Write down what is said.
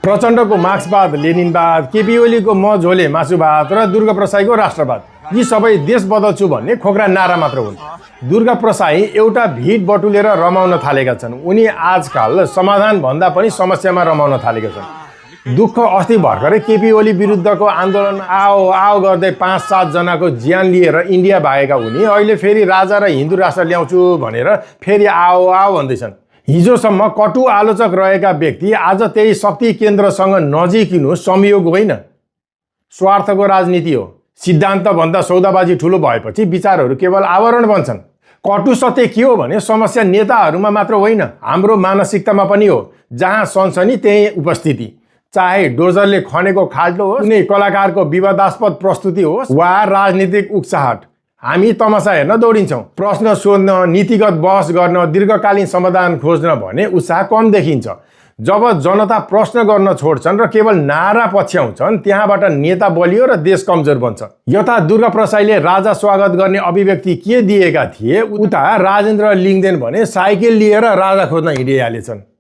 प्रचण्डको मार्क्सवाद लेनिनवाद, केपी ओलीको म झोले मासुवाद र दुर्गा प्रसाईको राष्ट्रवाद, यी सबै देश बदल्छु भन्ने खोक्रा नारा मात्र हुन्। दुर्गा प्रसाई एउटा भिड बटुलेर रमाउन थालेका छन्। उनी आजकल समाधान भन्दा पनि समस्यामा रमाउन थालेका छन्। दुःख अस्ति भर्खरै केपी ओली विरुद्धको आन्दोलन आओ आओ गर्दै 5-7 जनाको ज्यान लिएर इन्डिया भागेका उनी अहिले फेरि राजा र हिन्दू राष्ट्र ल्याउँछु भनेर फेरि आओ आओ भन्दैछन्। हिजोसम्म कटु आलोचक रहेका व्यक्ति आज त्यही शक्ति केन्द्रसँग नजिकिनु संयोग होइन, स्वार्थको राजनीति हो। सिद्धान्तभन्दा सौदाबाजी ठुलो भएपछि विचारहरू केवल आवरण बन्छन्। कटु सत्य के हो भने समस्या नेताहरूमा मात्र होइन, हाम्रो मानसिकतामा पनि हो। जहाँ सनसनी त्यही उपस्थिति, चाहे डोजरले खनेको खाल्टो होस्, कुनै कलाकारको विवादास्पद प्रस्तुति होस् वा राजनीतिक उक्साहट, हामी तमासा हेर्न दौडिन्छौँ। प्रश्न सोध्न, नीतिगत बहस गर्न, दीर्घकालीन समाधान खोज्न भने उत्साह कम देखिन्छ। जब जनता प्रश्न गर्न छोड्छन् र केवल नारा पछ्याउँछन्, त्यहाँबाट नेता बलियो र देश कमजोर बन्छ। यता दुर्गा प्रसाईले राजा स्वागत गर्ने अभिव्यक्ति के दिएका थिए, उता राजेन्द्र लिङ्गदेन भने साइकल लिएर राजा खोज्न हिँडिहालेछन्।